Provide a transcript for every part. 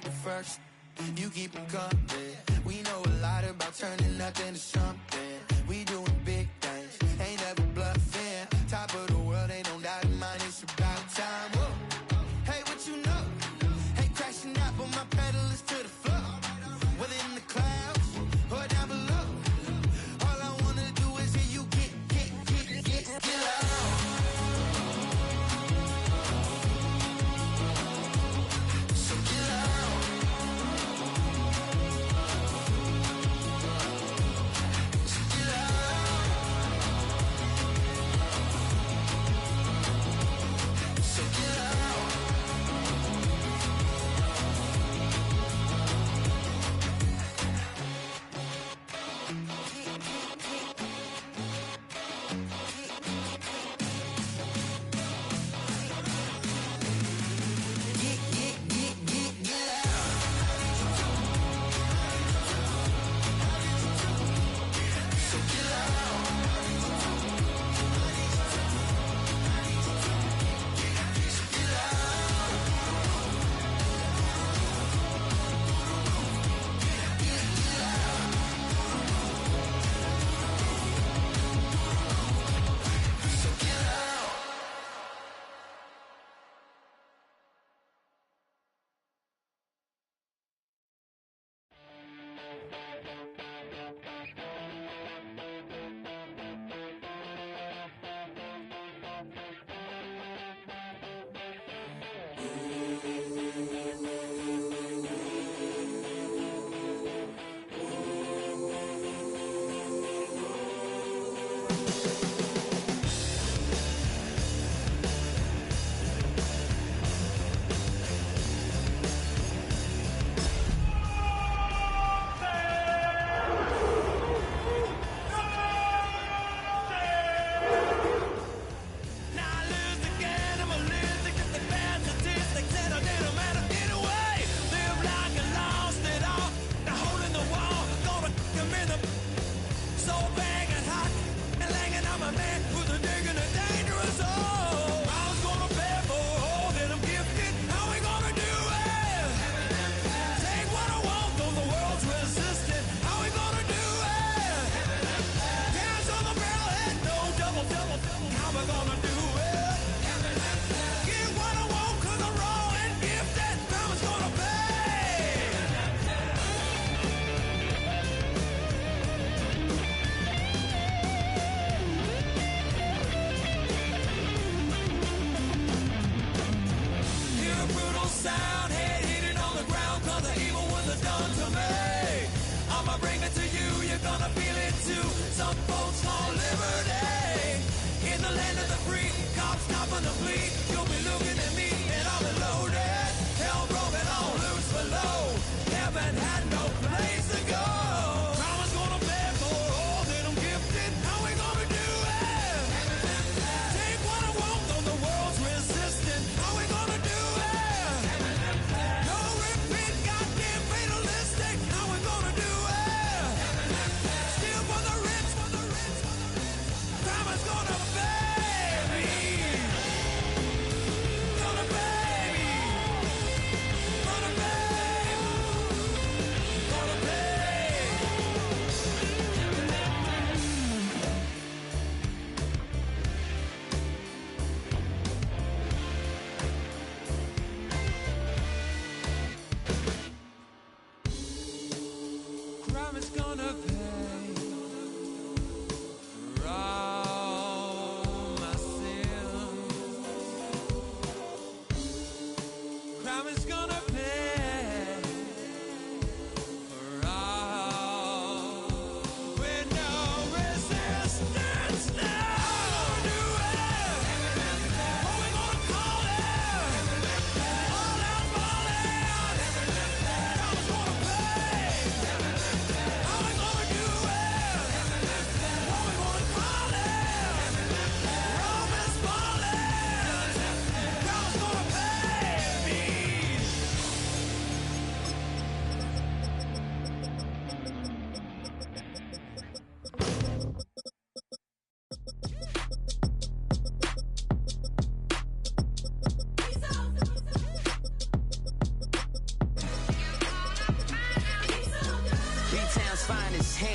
take the first. You keep them coming. We know a lot about turning nothing to something. We doing big things, ain't never bluffing. Top of the world, ain't no doubt in mine, it's about time. Whoa. Hey, what you know? Hey, crashing out, but my pedal is to the floor. Whether in the clouds or down below, all I wanna do is hear you get loud.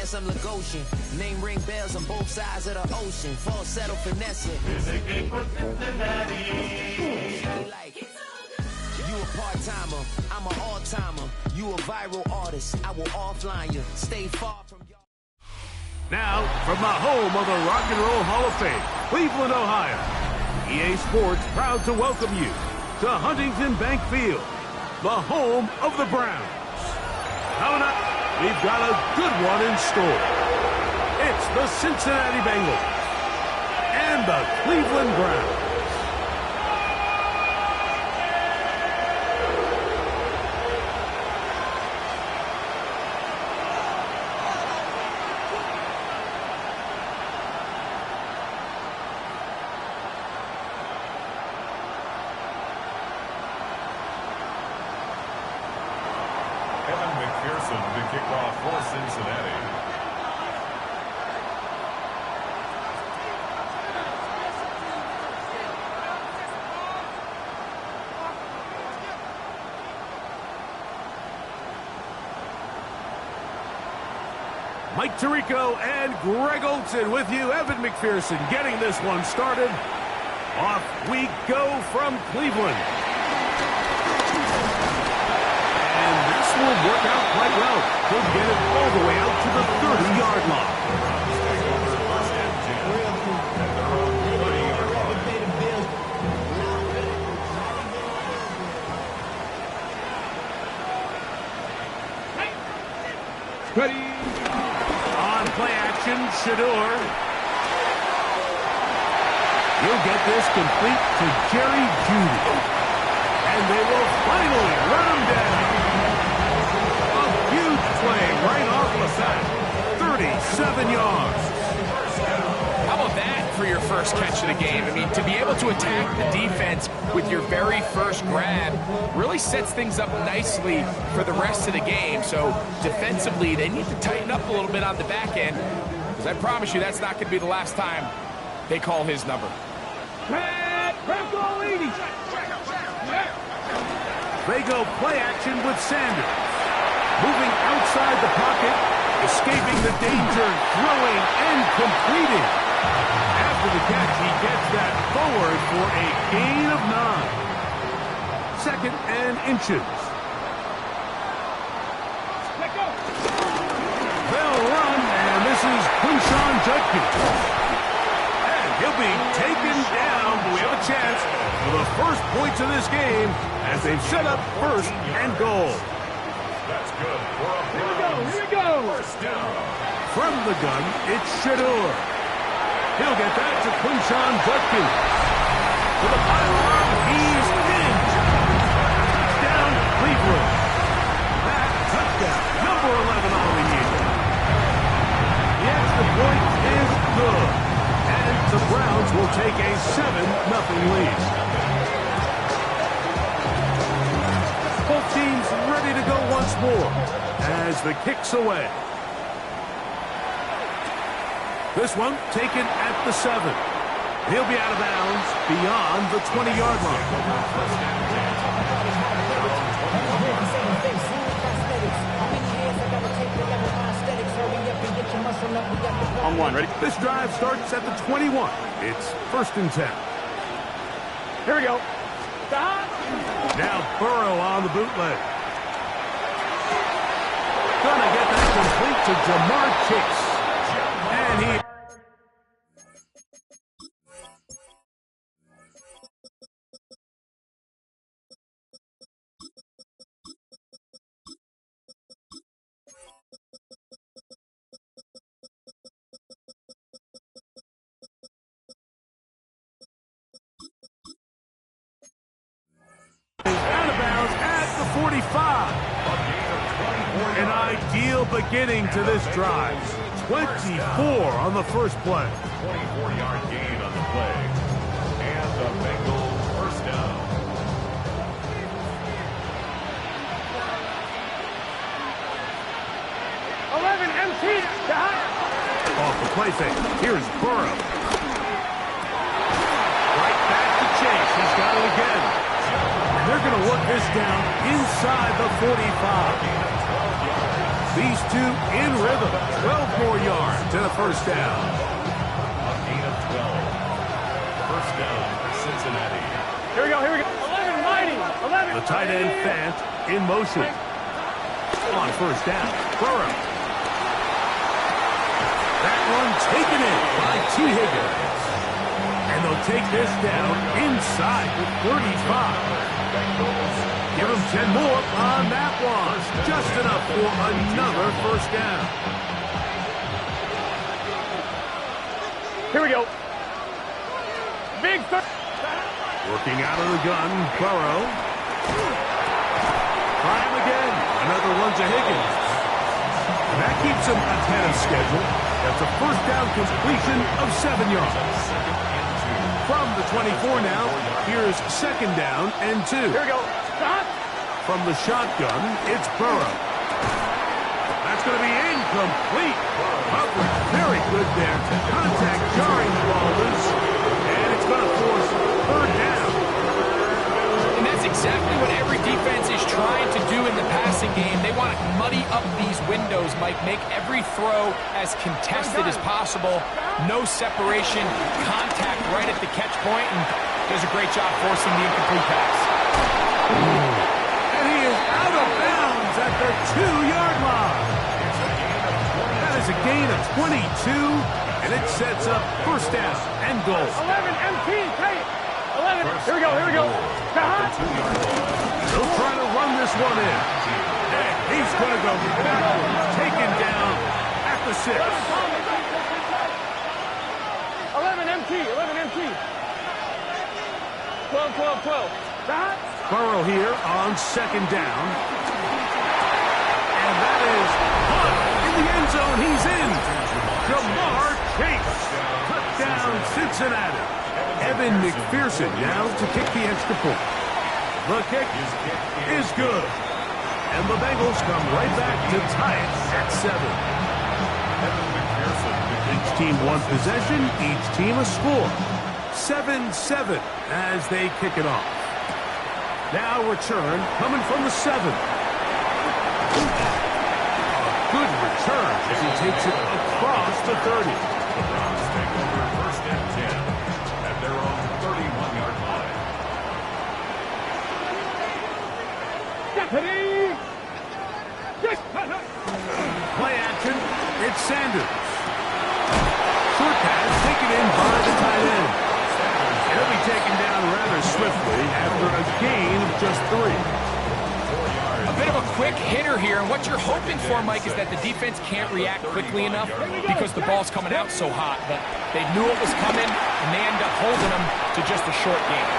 handsome Lagosian. Name ring bells on both sides of the ocean. Falsetto finessing. You a part-timer, I'm an all-timer. You a viral artist, I will offline you. Stay far from your... Now, from the home of the Rock and Roll Hall of Fame, Cleveland, Ohio, EA Sports proud to welcome you to Huntington Bank Field, the home of the Browns. Coming up, we've got a good one in store. It's the Cincinnati Bengals and the Cleveland Browns. The kickoff for Cincinnati. Mike Tirico and Greg Olson with you. Evan McPherson getting this one started. Off we go from Cleveland. Will work out quite well. He'll get it all the way out to the 30-yard line. Ready. On play action, Shador. He'll get this complete to Jerry Jeudy. And they will finally run him down. Play right off the bat, 37 yards. How about that for your first catch of the game? I mean, to be able to attack the defense with your very first grab really sets things up nicely for the rest of the game. So defensively, they need to tighten up a little bit on the back end, because I promise you that's not going to be the last time they call his number. They go play action with Sanders. Moving outside the pocket, escaping the danger, throwing and completing. After the catch, he gets that forward for a gain of 9. Second and inches. They'll run, and this is Quinshon Judkins. And he'll be taken down, but we have a chance for the first points of this game as they've set up first and goal. That's good for a Here we go. First down. From the gun, it's Shador. He'll get that to Quinshon Judkins. To the pylon, he's in. Down Cleveland. That touchdown, number 11 on the year. The extra point is good. And the Browns will take a 7-0 lead. Both teams ready to go once more as the kick's away. This one taken at the 7. He'll be out of bounds beyond the 20-yard line. On one, ready? This drive starts at the 21. It's 1st and 10. Here we go. Now Burrow on the bootleg. Gonna get that complete to Jamar Chase. And he... out of bounds at the 45. An ideal beginning to this drive. 24 on the first play. 24-yard gain on the play. And the Bengals first down. Off the play fake. Here's Burrow. Right back to Chase. He's got it again. And they're going to work this down inside the 45. These two in rhythm. 12 and a first down. A gain of 12. First down for Cincinnati. Here we go, here we go. 11, mighty. 11. The tight end, Fant, in motion. On first down, Burrow. That one taken in by T. Higgins. And they'll take this down inside the 35. Give them 10 more on that one. Just enough for another first down. Here we go. Big third. Working out of the gun, Burrow. Try him again. Another one to Higgins. That keeps him ahead of schedule. That's a first down completion of 7 yards. From the 24 now, here's second down and 2. Here we go. Stop. From the shotgun, it's Burrow. That's going to be incomplete. Coverage very good there. Contact jarring the ball loose. And it's going to force third down. And that's exactly what every defense is trying to do in the passing game. They want to muddy up these windows, Mike, make every throw as contested as possible. No separation, contact right at the catch point, and does a great job forcing the incomplete pass. And he is out of bounds at the 2-yard line. That is a gain of 22, and it sets up first down and goal. 11, MT, take it. 11. Here we go, here we go. They'll try to run this one in. And he's going to go backwards, taken down at the 6. 11 MT, 11 MT. 12, 12, 12. Burrow here on second down. And that is caught in the end zone. He's in. Jamar Chase. Touchdown, Cincinnati. Evan McPherson now to kick the extra point. The kick is good. And the Bengals come right back to tie it at 7. Each team one possession, each team a score. 7-7 as they kick it off. Now return coming from the 7. A good return as he takes it across the 30. The Browns take over first and 10 at their own 31-yard line. Play action, it's Sanders. Short pass taken in by the tight end. He'll be taken down rather swiftly after a gain of just 3. A bit of a quick hitter here, and what you're hoping for, Mike, is that the defense can't react quickly enough because the ball's coming out so hot. But they knew it was coming, and they end up holding them to just a short gain.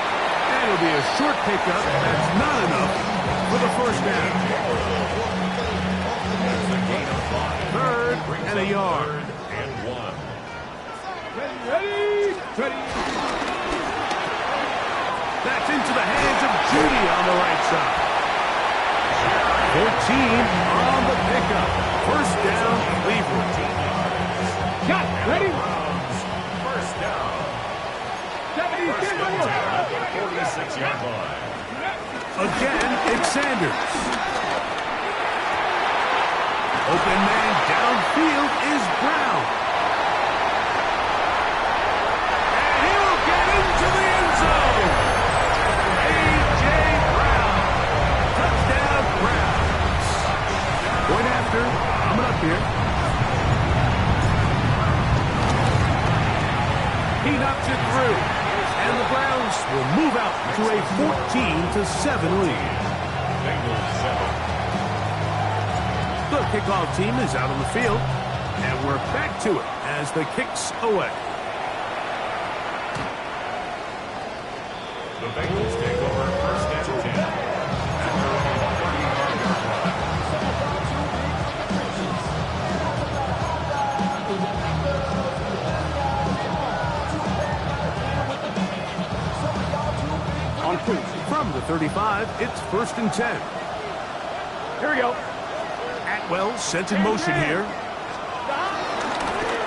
And it'll be a short pickup. That's not enough for the first down. Third and a yard. And 1. Ready. That's into the hands of Judy on the right side. 14 on the pickup. First down, Cleveland. Got it. Ready. First down. 46-yard line. Again, it's Sanders. Open man downfield is Brown. And he will get into the end zone. A.J. Brown. Touchdown, Browns. Point after, coming up here. He knocks it through. And the Browns will move out to a 14-7 lead. Bengals 7. The kickoff team is out on the field, and we're back to it as the kick's away. The Bengals take over first and 10 at their own 30-yard line. On 2. From the 35, it's first and 10. Here we go. Atwell sent in motion here.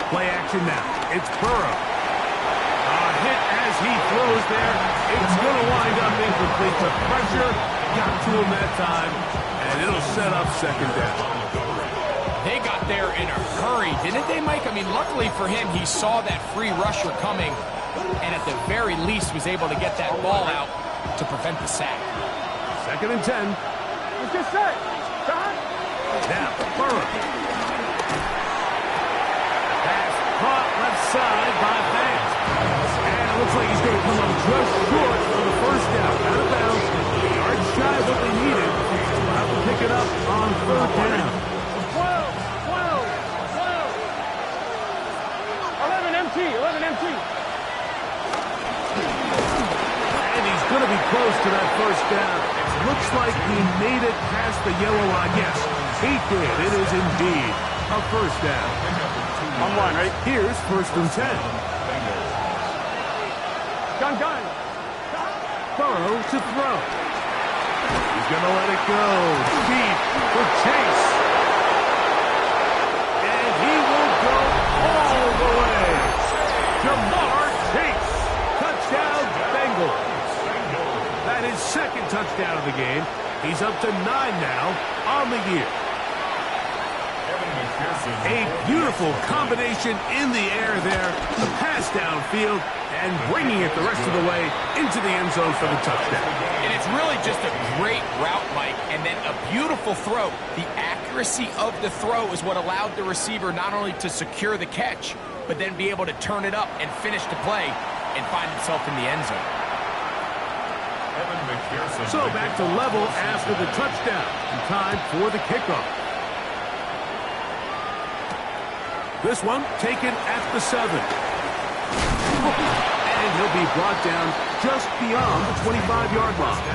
Play action now. It's Burrow. A hit as he throws there. It's going to wind up incomplete. The pressure got to him that time, and it'll set up second down. They got there in a hurry, didn't they, Mike? I mean, luckily for him, he saw that free rusher coming and at the very least was able to get that ball out to prevent the sack. 2nd and 10. Let's get set. Now, Burrow. Pass caught left side by Vance. And it looks like he's going to come up just short for the first down. Out of bounds. Yard shy of what they needed. We'll have to pick it up on 3rd down. 11 MT. And he's going to be close to that first down. Looks like he made it past the yellow line. Yes, he did. It is indeed a first down. On one, right? Here's 1st and 10. Gun. Burrow to throw. He's going to let it go. Deep for Chase. And he will go all the way. Jamar Chase. Touchdown, Bengals. That is 2nd touchdown of the game. He's up to 9 now on the year. A beautiful combination in the air there. The pass downfield and bringing it the rest of the way into the end zone for the touchdown. And it's really just a great route, Mike, and then a beautiful throw. The accuracy of the throw is what allowed the receiver not only to secure the catch, but then be able to turn it up and finish the play and find himself in the end zone. So back to level after the touchdown. And time for the kickoff. This one taken at the 7. And he'll be brought down just beyond the 25-yard line.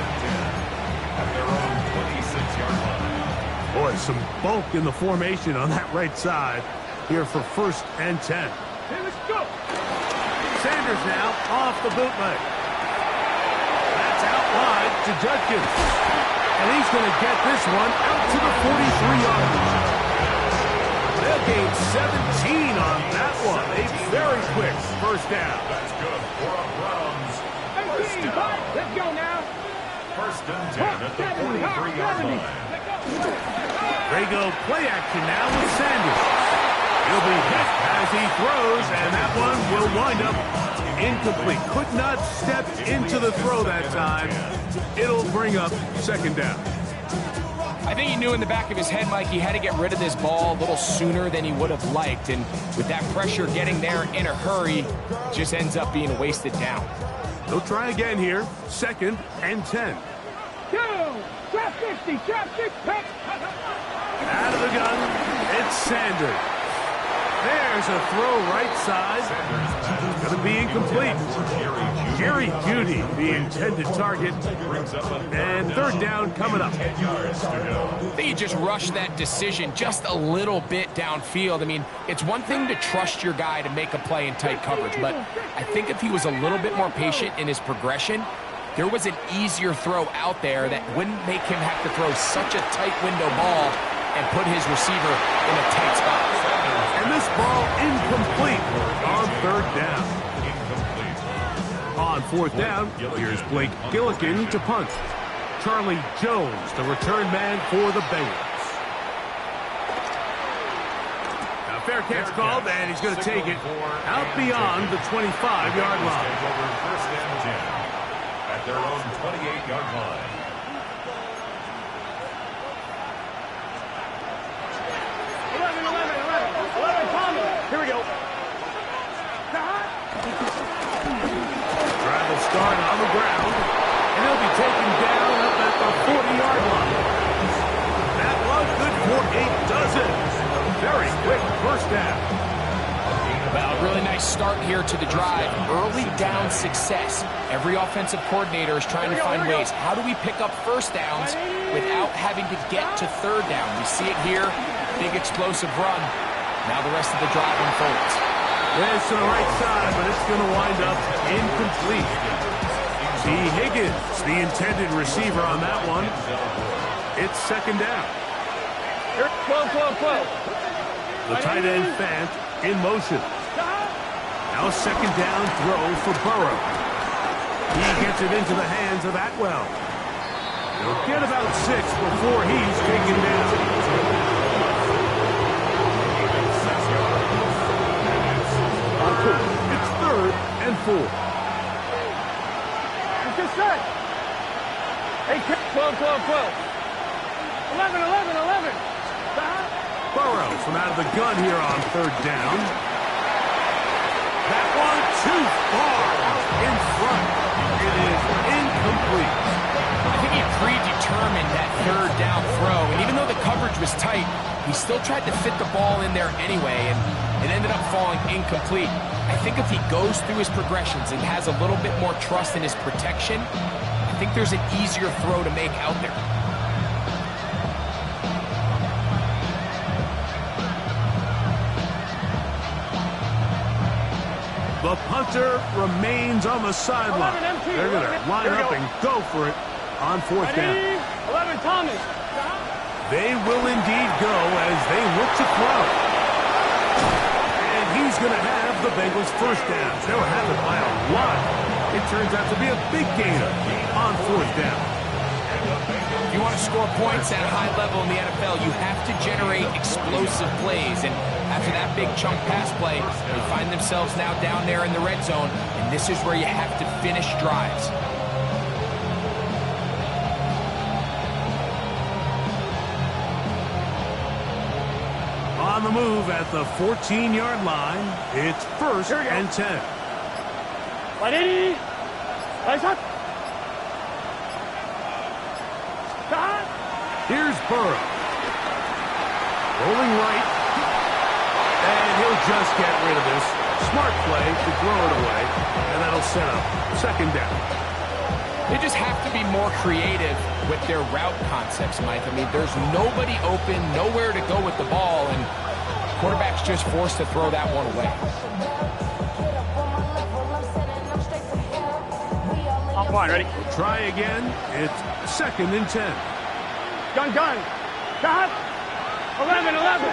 At their own 26-yard line. Boy, some bulk in the formation on that right side here for 1st and 10. Hey, let's go. Sanders now off the bootleg. That's out wide to Judkins. And he's going to get this one out to the 43-yard line. They'll gain 17 on that one. A very quick first down. That's good for a Browns first down. Let's go now. 1st and 10 at the 43-yard line. They go play action now with Sanders. He'll be hit as he throws, and that one will wind up incomplete. Could not step into the throw that time. It'll bring up 2nd down. I think he knew in the back of his head, Mike, he had to get rid of this ball a little sooner than he would have liked. And with that pressure getting there in a hurry, just ends up being wasted down. They'll try again here. 2nd and 10. Trap 60, trap 6, pick. Out of the gun, it's Sanders. There's a throw right side. Going to be incomplete. Jerry Jeudy, the intended target. And 3rd down coming up. I think he just rushed that decision just a little bit downfield. I mean, it's one thing to trust your guy to make a play in tight coverage, but I think if he was a little bit more patient in his progression, there was an easier throw out there that wouldn't make him have to throw such a tight window ball and put his receiver in a tight spot. And this ball incomplete on 3rd down. On 4th down, here's Blake Gillikin to punt. Charlie Jones, the return man for the Bengals. Now fair catch called, and he's going to take it out beyond the 25-yard line. 1st and 10 at their own 28-yard line. 11, Palmer. Here we go. Drive will start on the ground, and he'll be taken down up at the 40-yard line. That one good for a dozen. Very quick first down. Well, really nice start here to the drive. Early down success. Every offensive coordinator is trying to find ways. How do we pick up first downs without having to get to 3rd down? We see it here. Big explosive run. Now the rest of the drive unfolds. This to the right side, but it's going to wind up incomplete. T. Higgins, the intended receiver on that one. It's 2nd down. 12. The tight end Fant in motion. Now 2nd down throw for Burrow. He gets it into the hands of Atwell. He'll get about 6 before he's taken down. It's just set. Hey, 12, 12, 12. 11, 11, 11. Burrow from out of the gun here on third down. That one too far in front. It is incomplete. I think he predetermined that third down throw, and even though the coverage was tight, he still tried to fit the ball in there anyway, and it ended up falling incomplete. I think if he goes through his progressions and has a little bit more trust in his protection, I think there's an easier throw to make out there. The punter remains on the sideline. They're going to line up and go for it on fourth down. 11, Thomas. They will indeed go as they look to throw. And he's going to have the Bengals first down. They'll have it by a lot. It turns out to be a big gainer on fourth down. If you want to score points at a high level in the NFL, you have to generate explosive plays. And after that big chunk pass play, they find themselves now down there in the red zone. And this is where you have to finish drives. On the move at the 14-yard line, it's first and 10. 180. Nice up. Here's Burrow. Rolling right. And he'll just get rid of this. Smart play to throw it away. And that'll set up second down. They just have to be more creative with their route concepts, Mike. I mean, there's nobody open, nowhere to go with the ball, and quarterback's just forced to throw that one away. I'm fine, ready? Try again. It's second and 10. Gun, gun. Got 11, 11.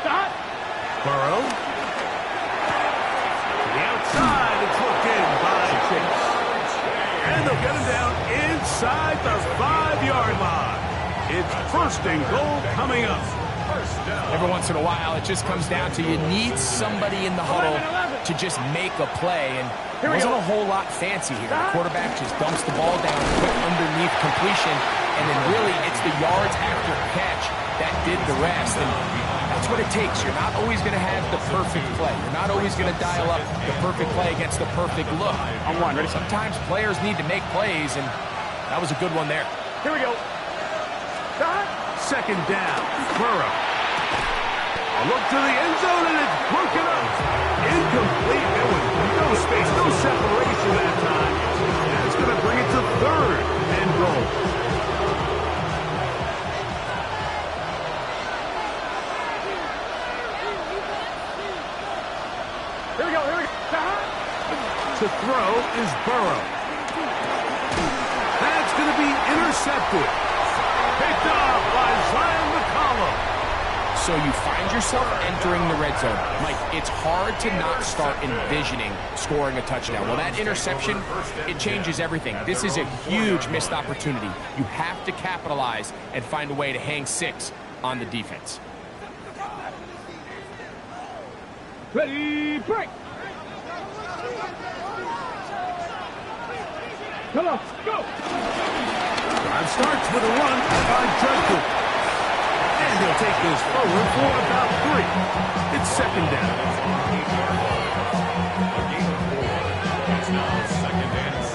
Stop. Burrow. To the outside. It's hooked in by Chase. And they'll get him down inside the 5-yard line. It's first and goal coming up. Every once in a while, it just comes down to you need somebody in the huddle to just make a play, and there wasn't a whole lot fancy here. The quarterback just dumps the ball down quick underneath completion, and then really it's the yards after catch that did the rest, and that's what it takes. You're not always going to have the perfect play. You're not always going to dial up the perfect play against the perfect look. I'm one, ready? Sometimes players need to make plays, and that was a good one there. Here we go. Second down. Burrow. A look to the end zone, and it's broken up. Incomplete. There was no space, no separation that time. That's going to bring it to third and goal. Here we go, here we go. To throw is Burrow. That's going to be intercepted. Picked off by Zion McCollum. So you find yourself entering the red zone. Mike, it's hard to not start envisioning scoring a touchdown. Well, that interception, it changes everything. This is a huge missed opportunity. You have to capitalize and find a way to hang 6 on the defense. Ready, break. Come on, go. Drive starts with a run by Judkins. And he'll take this forward for about 3. It's second down. It's now second and 6.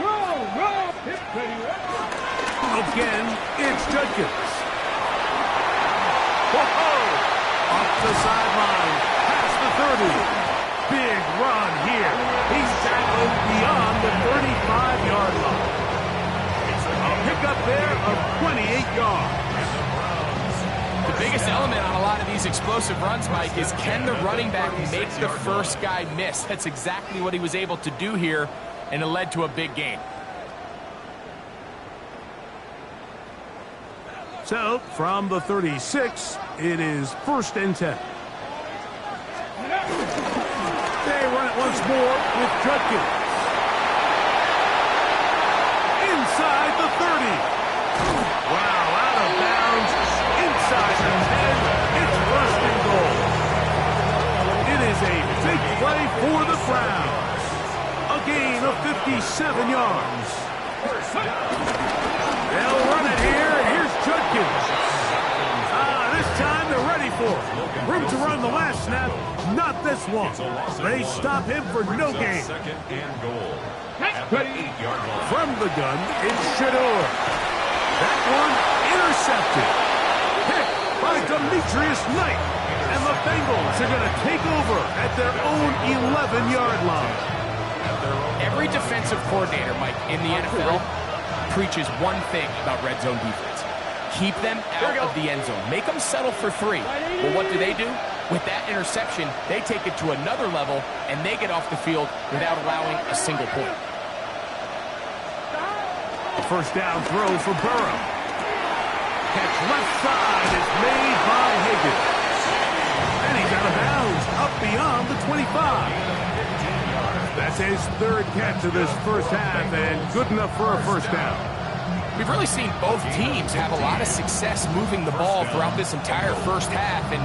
Roll. Again, it's Judkins. Whoa! Off the sideline, past the 30. Big run here. He's tackling beyond the 35-yard line. A pickup there of 28 yards. The biggest element on a lot of these explosive runs, Mike, is can the running back make the first guy miss? That's exactly what he was able to do here, and it led to a big gain. So, from the 36, it is first and 10. They run it it once more with Judkins. Inside the 30. Wow, out of bounds. Inside the 10. It's first and goal. It is a big play for the Browns. A gain of 57 yards. They'll run it here. Here's Judkins. This time they're ready for it. Room to run the last snap. Not this one. They stop him for no gain. Second and goal. At the 8-yard line. From the gun, it's Shador. That one intercepted. Picked by Demetrius Knight. And the Bengals are going to take over at their own 11-yard line. Every defensive coordinator, Mike, in the NFL preaches one thing about red zone defense. Keep them out of the end zone. Make them settle for 3. Well, what do? With that interception, they take it to another level, and they get off the field without allowing a single point. A first down throw for Burrow. Catch left side is made by Higgins. And he's out of bounds, up beyond the 25. That's his third catch of this first half, and good enough for a first down. We've really seen both teams have a lot of success moving the ball throughout this entire first half, and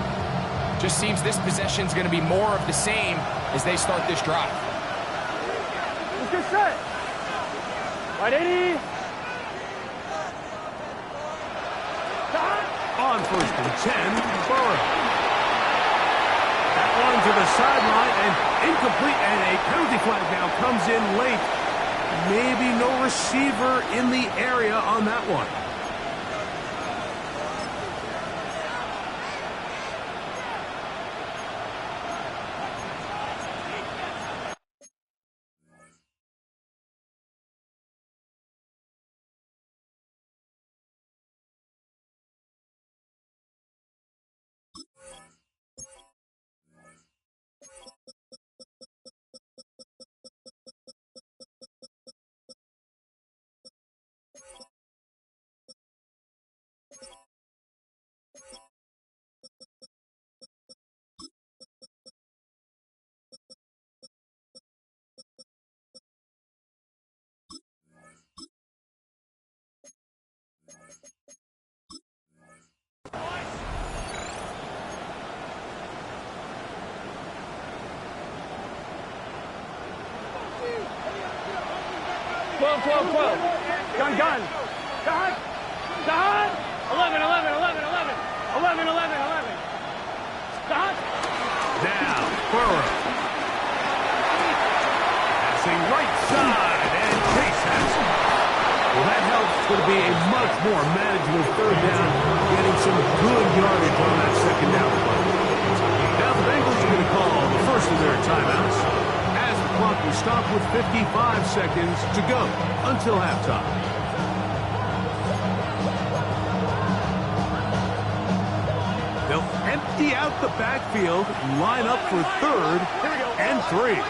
just seems this possession is going to be more of the same as they start this drive. Let's get set. 180. On first and 10, Burrow. That one to the sideline and incomplete, and a penalty flag now comes in late. Maybe no receiver in the area on that one. Gun. 11. 11. 11. Now, Burrow. Passing right side, and Chase has it. Well, that helps. It's going to be a much more manageable third down, getting some good yardage on that second down play. Now the Bengals are going to call the first of their timeouts, as the clock will stop with 55 seconds to go until halftime. They'll empty out the backfield, line up for third and 3. 12.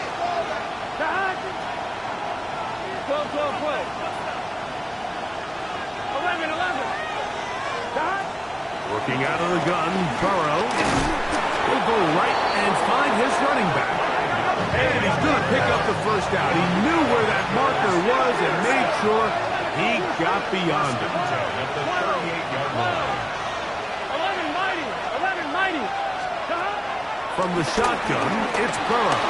Working out of the gun, Burrow will go right and find his running back. And he's going to pick up the first down. He knew where that marker was and made sure he got beyond it. 11 mighty. From the shotgun, it's Burrow.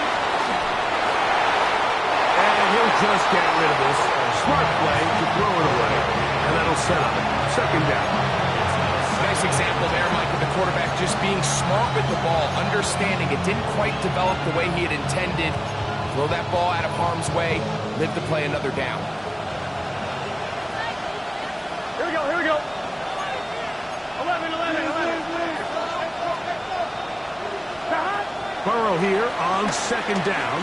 And he'll just get rid of this. Smart play to throw it away. And that'll set up second down. Nice example there, Mike, of the quarterback just being smart with the ball, understanding it didn't quite develop the way he had intended. Throw that ball out of harm's way, live to play another down. Here we go. 11. Burrow here on second down.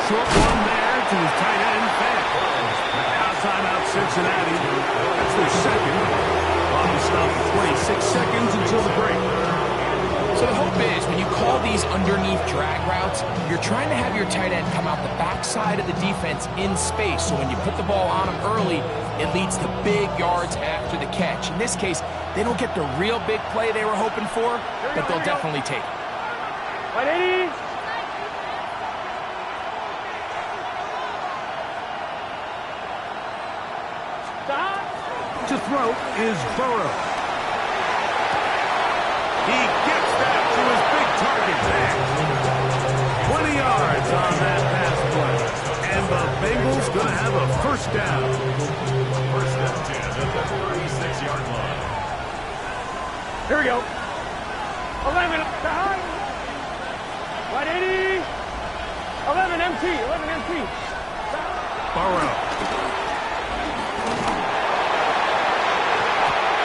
Short one there to his tight end, Fan. Now timeout Cincinnati. That's their second. Clock will stop for 26 seconds until the break. So the hope is when you call these underneath drag routes, you're trying to have your tight end come out the backside of the defense in space. So when you put the ball on him early, it leads to big yards after the catch. In this case, they don't get the real big play they were hoping for, but they'll definitely take it. 180. To throw is Burrow. He gets that to his big target. 20 yards on that pass play. And the Bengals going to have a first down. First and 10 at the 36-yard line. Here we go. 11 behind. 180. 11 MT. 11 MT. Burrow.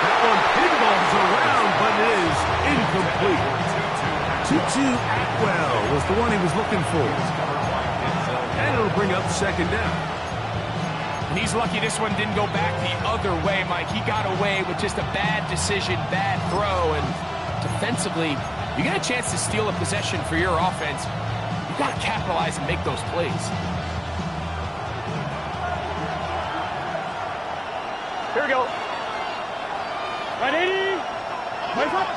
That one pinballs around, but it is incomplete. Tutu Atwell was the one he was looking for. And it'll bring up second down. And he's lucky this one didn't go back the other way, Mike. He got away with just a bad decision, bad throw, and defensively, you get a chance to steal a possession for your offense. You've got to capitalize and make those plays. Here we go. 180. Wait up.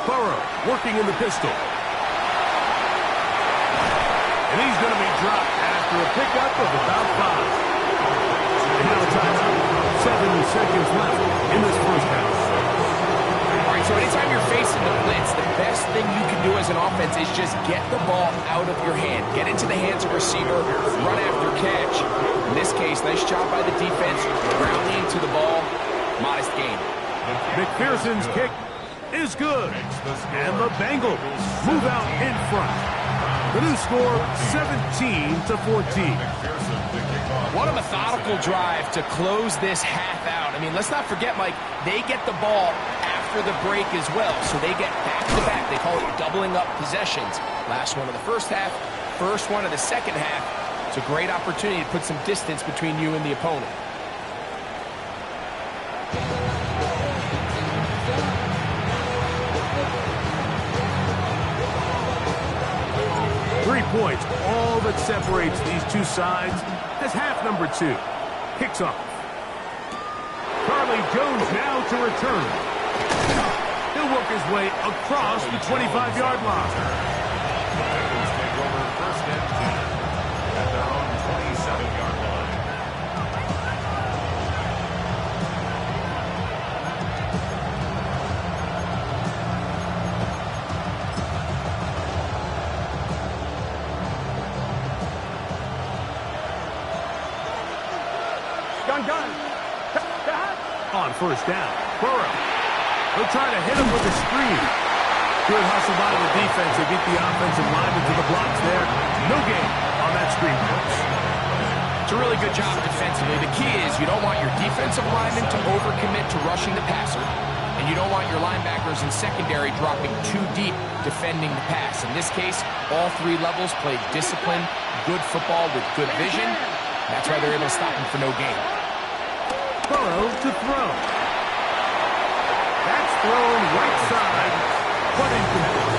Burrow working in the pistol. And he's going to be dropped after a pickup of about 5. And now a timeout. 7 seconds left in this first half. All right, so anytime you're facing the blitz, the best thing you can do as an offense is just get the ball out of your hand. Get into the hands of receiver, run after catch. In this case, nice job by the defense, rallying to the ball. Modest gain. McPherson's kick is good. And the Bengals move out in front. The new score, 17-14. What a methodical drive to close this half out. I mean, let's not forget, Mike, they get the ball after the break as well, so they get back-to-back. They call it doubling up possessions. Last one of the first half, first one of the second half. It's a great opportunity to put some distance between you and the opponent. 3 points, all that separates these two sides as half number 2 kicks off. Charlie Jones now to return. He'll work his way across the 25-yard line. Bengals take over first and 10 at their own 27-yard line. Gun. On first down, Burrow. He'll try to hit him with a screen. Good hustle by the defense. They beat the offensive lineman to the blocks there. No gain on that screen pass. It's a really good job defensively. The key is you don't want your defensive linemen to overcommit to rushing the passer, and you don't want your linebackers in secondary dropping too deep defending the pass. In this case, all 3 levels played disciplined, good football with good vision. That's why they're able to stop him for no gain. Burrow to throw. That's thrown right side, but incomplete.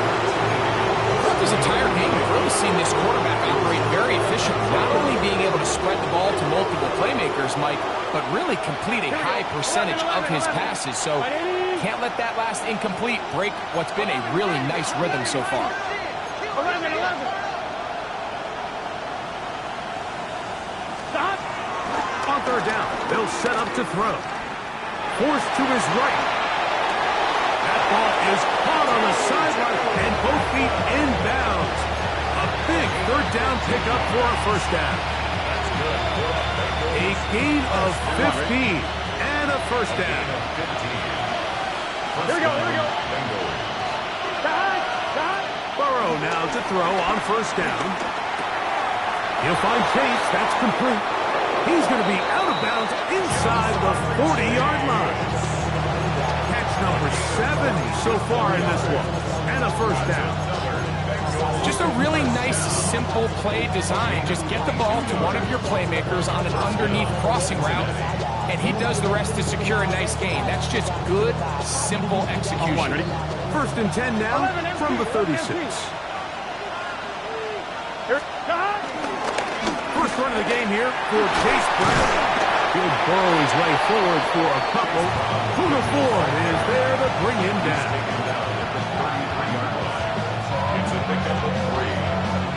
Throughout this entire game, we've really seen this quarterback operate very efficiently, not only being able to spread the ball to multiple playmakers, Mike, but really complete a high percentage of his passes. So can't let that last incomplete break what's been a really nice rhythm so far. 11. Stop. On third down, they'll set up to throw. Forced to his right. That ball is caught on the sideline and both feet inbounds. A big third down pickup for a first down. A gain of 15 and a first down. Here we go. Burrow now to throw on first down. He'll find Chase. That's complete. He's going to be out of bounds inside the 40-yard line. Catch number 7 so far in this one. And a first down. Just a really nice, simple play design. Just get the ball to one of your playmakers on an underneath crossing route, and he does the rest to secure a nice gain. That's just good, simple execution. First and 10 now from the 36. First run of the game here for Chase Brown. He'll burrow his way forward for a couple. Poona Ford is there to bring him down. It's a pickup of 3.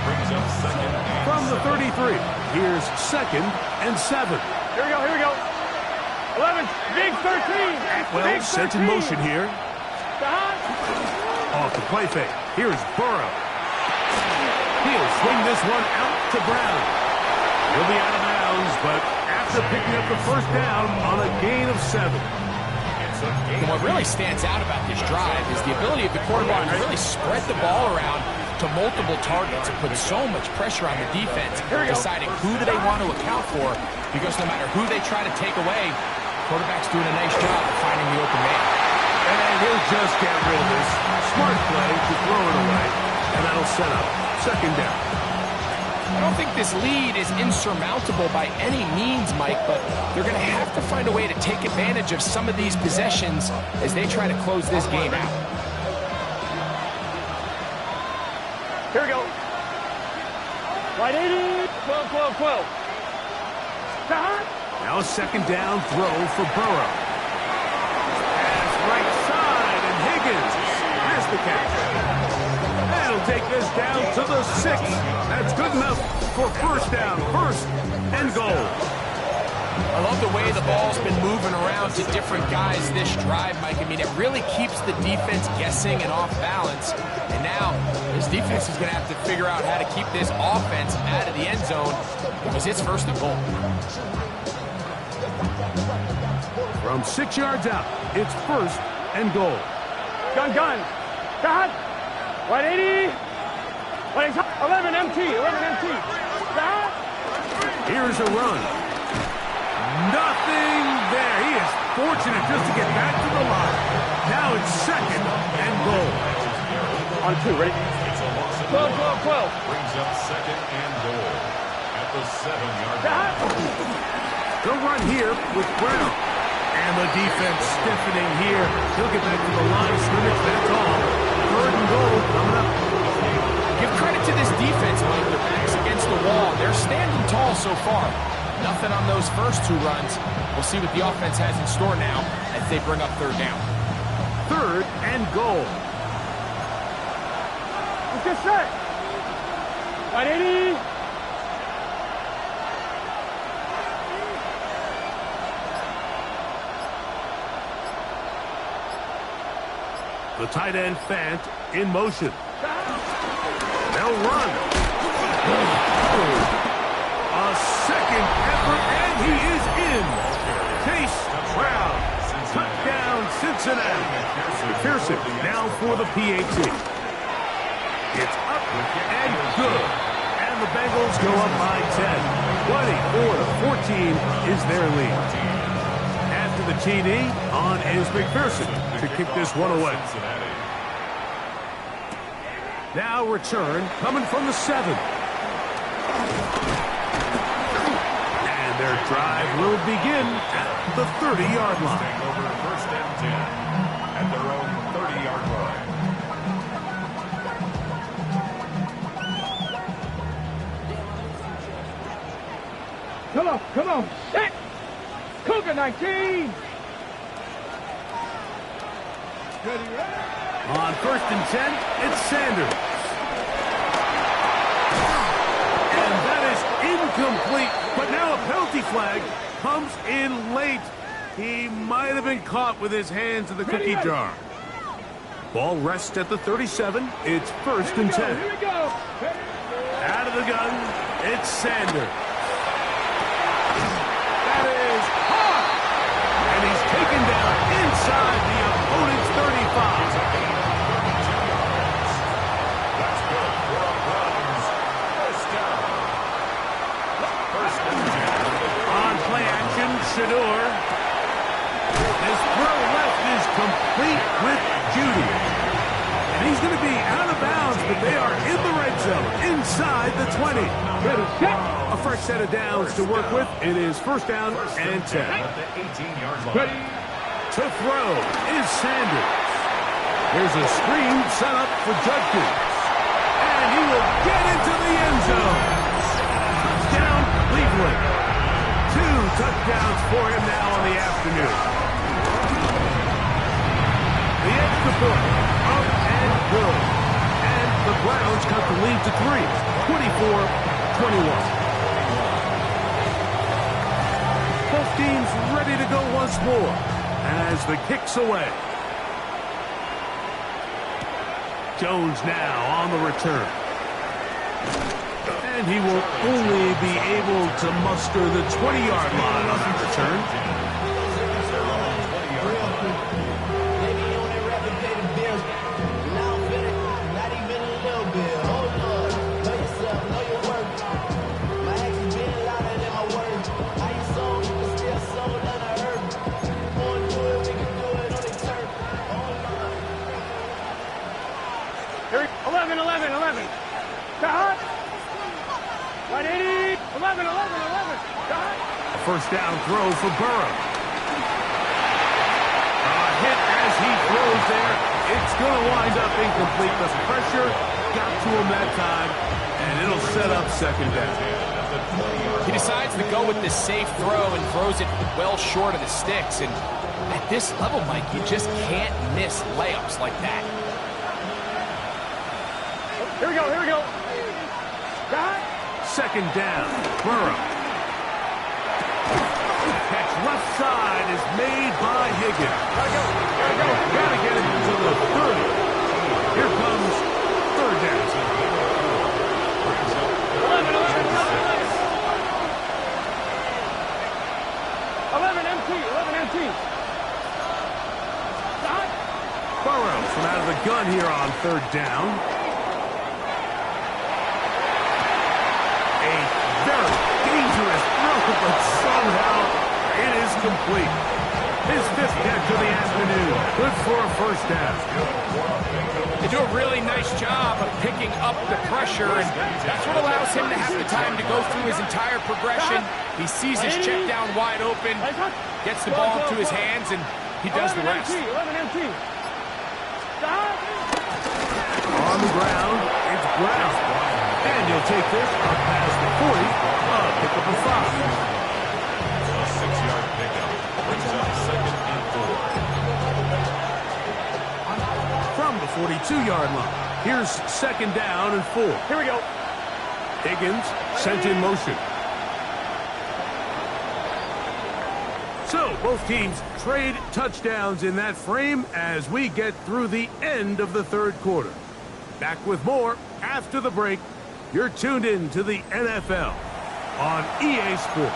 Brings up second and From the 33. Here's 2nd and 7. Here we go, here we go. 11, big 13. Well, big sent in 13. motion here. Off the play fake. Here's Burrow. He'll swing this one out to Brown. He'll be out of bounds, but after picking up the first down on a gain of 7. And what really stands out about this drive is the ability of the quarterback to really spread the ball around to multiple targets and put so much pressure on the defense, deciding who do they want to account for, because no matter who they try to take away, quarterback's doing a nice job of finding the open man. And he'll just get rid of this. Smart play to throw it away, and that'll set up 2nd down. I don't think this lead is insurmountable by any means, Mike, but they're going to have to find a way to take advantage of some of these possessions as they try to close this game out. Here we go. Right 80. 12, 12, 12. Now a 2nd down throw for Burrow. Pass right side, and Higgins has the catch. That'll take this down to the 6. That's good enough for 1st down. 1st and goal. I love the way the ball's been moving around to different guys this drive, Mike. I mean, it really keeps the defense guessing and off balance. And now, this defense is going to have to figure out how to keep this offense out of the end zone because it's 1st and goal. From 6 yards out, it's 1st and goal. Gun, gun. Got. 180. 11 MT. 11 MT. Got. Here's a run. Nothing there. He is fortunate just to get back to the line. Now it's 2nd and goal. On 2, ready? 12, 12, 12. Brings up 2nd and goal at the 7-yard line. They'll run here with Brown. And the defense stiffening here. He'll get back to the line of scrimmage. That's all. 3rd and goal coming up. Give credit to this defense, Mike. Their backs against the wall. They're standing tall so far. Nothing on those first 2 runs. We'll see what the offense has in store now as they bring up 3rd down. 3rd and goal. Let's get set. 180. The tight end Fant in motion. They'll run. A 2nd effort, and he is in. Chase Brown. Touchdown, Cincinnati. McPherson now for the PAT. It's up and good. And the Bengals go up by 10. 24-14 is their lead. After the TD, on is McPherson to kick this one away. Now return coming from the 7. And their drive will begin at the 30-yard line. Over 1st and 10 at their own 30-yard line. Come on, come on. Set. Cougar 19. On 1st and 10, it's Sanders. And that is incomplete, but now a penalty flag comes in late. He might have been caught with his hands in the cookie jar. Ball rests at the 37. It's 1st and 10. Here we go. Out of the gun, it's Sanders. That is hot. And he's taken down inside the opponent's 35. That's good for a Browns 1st down. 1st and 10. On play action, Shador. His throw left is complete with Judy. And he's going to be out of bounds, but they are in the red zone, inside the 20. Ready, set. A fresh set of downs to work with. It is 1st down and 10. At the 18-yard line. Ready. To throw is Sanders. Here's a screen set up for Judkins. And he will get into the end zone. Touchdown, Cleveland. 2 touchdowns for him now on the afternoon. The extra point, up and good. And the Browns cut the lead to 3, 21. Both teams ready to go once more as the kick's away. Jones now on the return. And he will only be able to muster the 20-yard line on that return. Here, 11. Right 80. 11. First down throw for Burrow. A hit as he throws there. It's going to wind up incomplete. The pressure got to him that time, and it'll set up second down. He decides to go with this safe throw and throws it well short of the sticks. And at this level, Mike, you just can't miss layups like that. Here we go. Second down, Burrow. Catch left side is made by Higgins. Gotta get it to the 30. Here comes third down. 11 empty. Burrow from out of the gun here on third down. Very dangerous throw, but somehow it is complete. His fifth catch of the afternoon. Good for a first down. They do a really nice job of picking up the pressure, and that's what allows him to have the time to go through his entire progression. He sees his check down wide open, gets the ball into his hands, and he does the rest. 11 empty. On the ground, it's Brown. And he'll take this up past the 40. Pick up a 5. A 6-yard pickup brings up second and 4. From the 42-yard line, here's second down and 4. Here we go. Higgins sent in motion. So both teams trade touchdowns in that frame as we get through the end of the third quarter. Back with more after the break. You're tuned in to the NFL on EA Sports.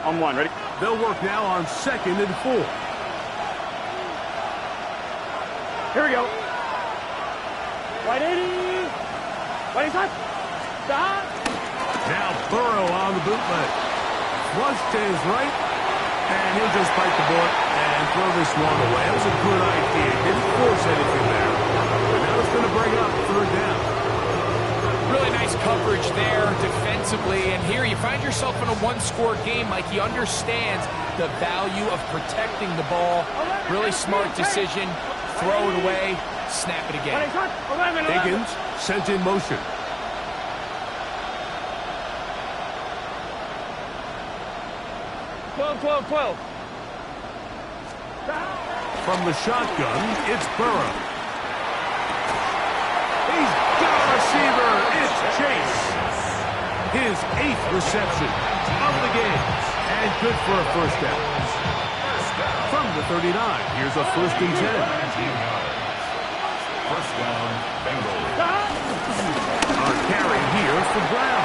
On one, ready? They'll work now on second and 4. Here we go. Right 80. Right inside. Stop. Now Burrow on the bootleg. Flush to his right, and he'll just bite the bullet and throw this one away. That was a good idea. Didn't force anything there. But now it's going to bring up third down. Really nice coverage there defensively, and here you find yourself in a one-score game. Like, he understands the value of protecting the ball. Really smart decision. Throw it away, snap it again. Higgins sent in motion. From the shotgun, it's Burrow. He's got a receiver. It's Chase. His 8th reception of the game. And good for a first down. From the 39, here's a 1st and 10. First down, Bengals. A carry here for Brown.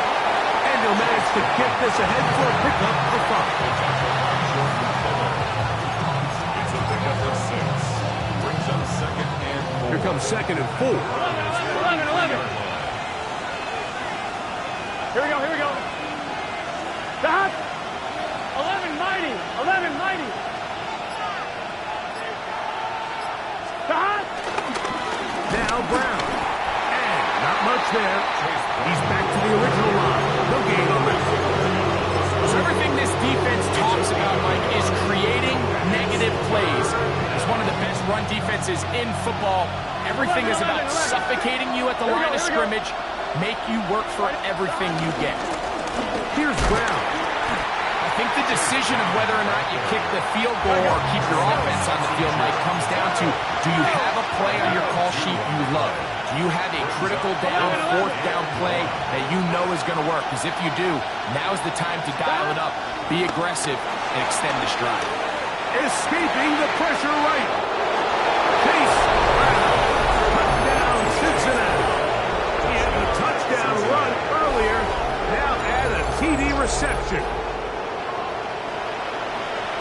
And he'll manage to get this ahead for a pickup of 5. It's a pickup of 6. Brings up second and 4. Here comes second and 4. 11. Here we go. Stop. 11 mighty. Stop. Now Brown. And not much there. He's back to the original line. No gain on that. So everything this defense talks about, Mike, is creating negative plays. It's one of the best run defenses in football. Everything is about suffocating you at the line of scrimmage, make you work for everything you get. Here's Brown. think the decision of whether or not you kick the field goal or keep your offense on the field, Mike, comes down to, do you have a play on your call sheet you love? Do you have a critical down, fourth down play that you know is going to work? Because if you do, now's the time to dial it up, be aggressive, and extend this drive. Escaping the pressure right. Chase Brown. Touchdown, Cincinnati. He had a touchdown run earlier. Now add a TD reception.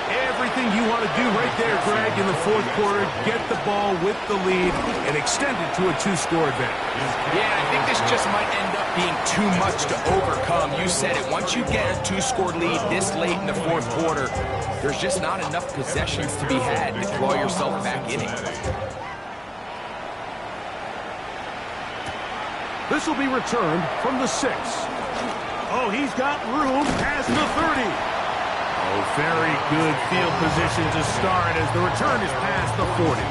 Everything you want to do right there, Greg, in the fourth quarter, get the ball with the lead and extend it to a two-score advantage. Yeah, I think this just might end up being too much to overcome. You said it. Once you get a two-score lead this late in the fourth quarter, there's just not enough possessions to be had to claw yourself back in it. This will be returned from the 6. Oh, he's got room past the 30. Oh, very good field position to start as the return is past the 40.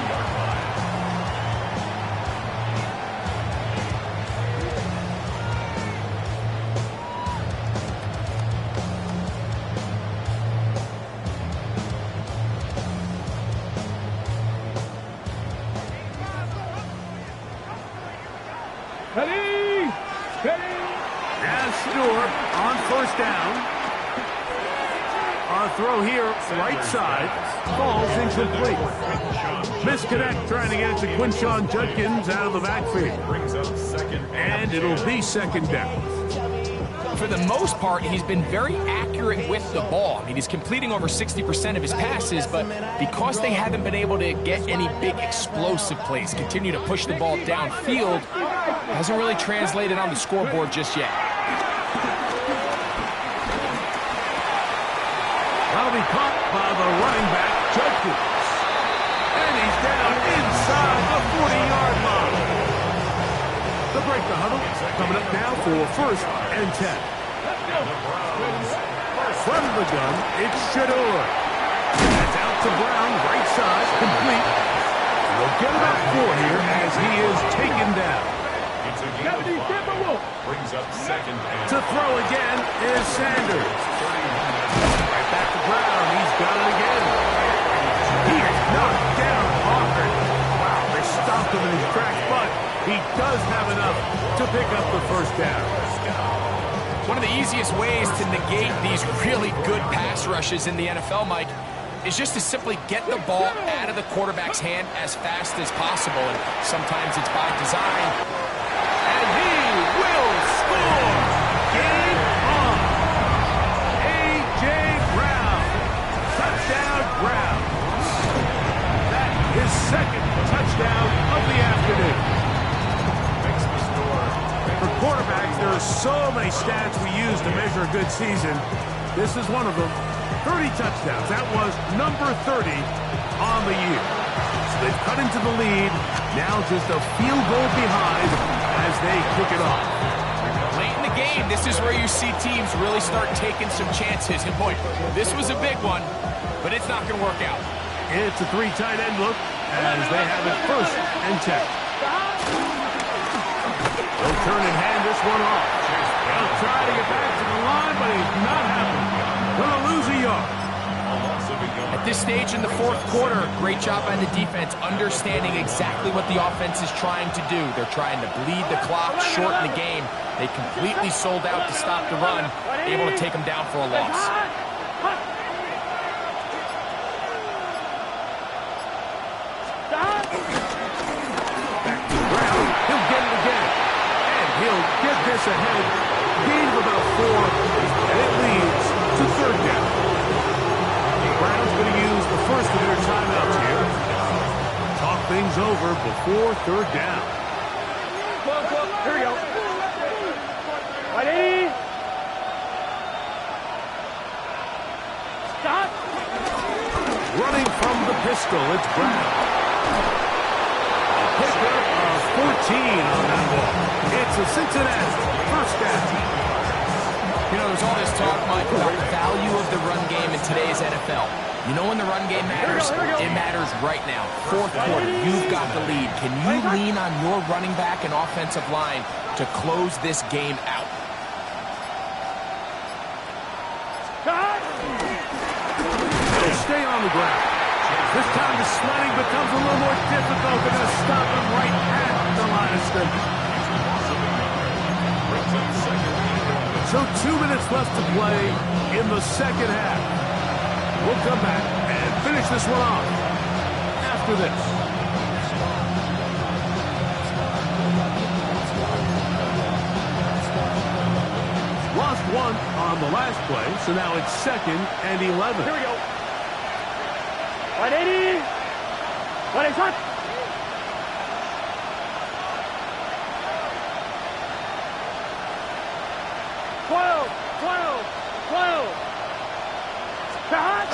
Ready? Ready? Now Stewart on first down. Our throw here, right side, falls incomplete. Misconnect trying to get it to Quinshon Judkins out of the backfield. And it'll be second down. For the most part, he's been very accurate with the ball. I mean, he's completing over 60% of his passes, but because they haven't been able to get any big explosive plays, continue to push the ball downfield, hasn't really translated on the scoreboard just yet. That'll be caught by the running back, Judkins. And he's down inside the 40-yard line. The break the huddle coming up now for first and 10. From the gun, it's Shador. That's out to Brown, right side, complete. We'll get about 4 here as he is taken down. Brings up second and To throw again is Sanders. Right back to Brown. He's got it again. He is knocked down hard. Wow, they stopped him in his tracks, but he does have enough to pick up the first down. One of the easiest ways to negate these really good pass rushes in the NFL, Mike, is just to simply get the ball out of the quarterback's hand as fast as possible. And sometimes it's by design. And he will score! Game on! A.J. Brown. Touchdown, Brown. That is second touchdown of the afternoon. For quarterbacks, there are so many stats we use to measure a good season. This is one of them. 30 touchdowns. That was number 30 on the year. So they've cut into the lead. Now just a field goal behind as they kick it off. Late in the game, this is where you see teams really start taking some chances. And boy, this was a big one, but it's not going to work out. It's a 3 tight end look as they have it first and 10. They'll turn and hand this one off. They'll try to get back to the line, but he's not happening. Gonna lose a yard. At this stage in the fourth quarter, great job by the defense understanding exactly what the offense is trying to do. They're trying to bleed the clock, shorten the game. They completely sold out to stop the run, able to take them down for a loss. Brown, he'll get it again. And he'll get this ahead. Gain of about 4, and it leads to third down. Brown's going to use the first of their timeouts here. Talk things over before third down. Here we go. Ready? Stop. Running from the pistol, it's Brown. A pickup of 14 on that ball. It's a Cincinnati first down. You know, there's all this talk, Mike, about the value of the run game in today's NFL. You know when the run game matters? It matters right now. Fourth quarter, you've got the lead. Can you lean on your running back and offensive line to close this game out? the ground. This time the sledding becomes a little more difficult. They're going to stop him right at the line of scrimmage. So 2 minutes left to play in the second half. We'll come back and finish this one off after this. Lost one on the last play, so now it's 2nd and 11. Here we go. 180. 180 shot. 12. Shot.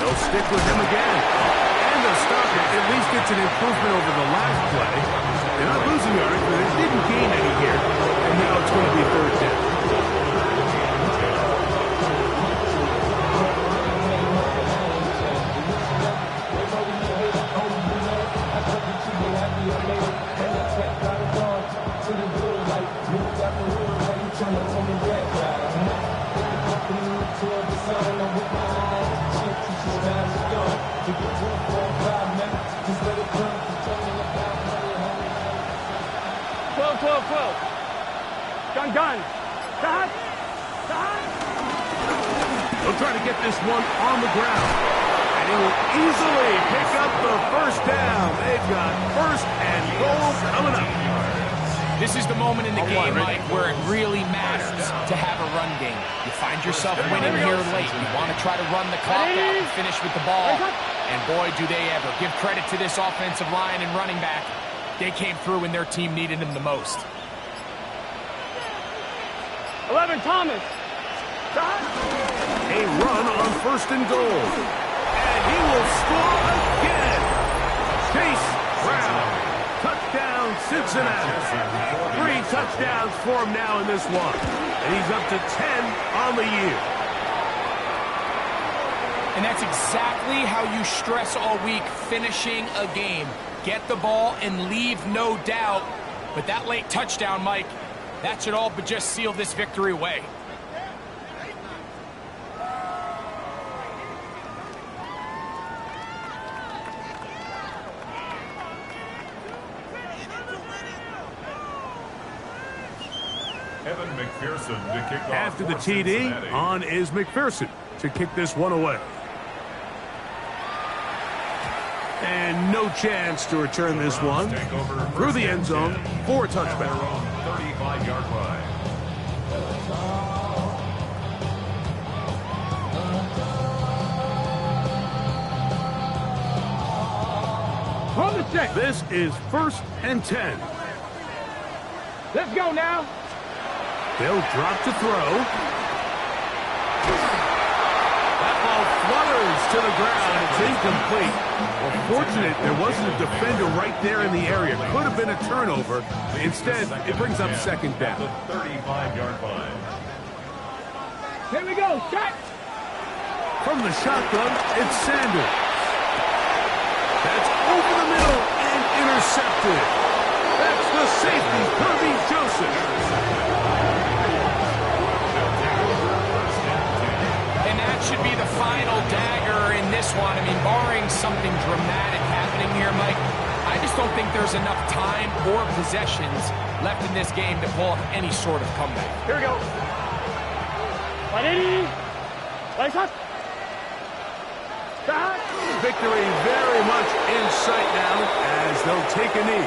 They'll stick with him again. And they'll stop it. At least it's an improvement over the last play. They're not losing yards, but they didn't gain any here. And now it's going to be 3rd down. Gun. Shot. They'll try to get this one on the ground. And he will easily pick up the 1st down. They've got 1st and goal coming up. This is the moment in the game, Mike, where it really matters to have a run game. You find yourself winning here late. You want to try to run the clock out and finish with the ball. And boy, do they ever. Give credit to this offensive line and running back. They came through when their team needed them the most. 11, Thomas. Shot. A run on 1st and goal. And he will score again. Chase Brown. Touchdown, Cincinnati. 3 touchdowns for him now in this one. And he's up to 10 on the year. And that's exactly how you stress all week, finishing a game. Get the ball and leave no doubt. But that late touchdown, Mike, that should all but just seal this victory away. Evan McPherson to kick off. After the TD, on is McPherson to kick this one away. And no chance to return this one through the end zone for a touchback. 35-yard line. Hold the check. This is 1st and 10. Let's go now. They'll drop to throw. That ball flutters to the ground. It's incomplete. Well, fortunate there wasn't a defender right there in the area. Could have been a turnover. Instead, it brings up 2nd down. The 35-yard line. Here we go. Shot. From the shotgun, it's Sanders. That's over the middle and intercepted. That's the safety, Kirby Joseph. And that should be the final dagger in this one. I mean, barring something dramatic happening here, Mike, I just don't think there's enough time or possessions left in this game to pull off any sort of comeback. Here we go. 180. Lights up. Shot. Victory very much in sight now as they'll take a knee.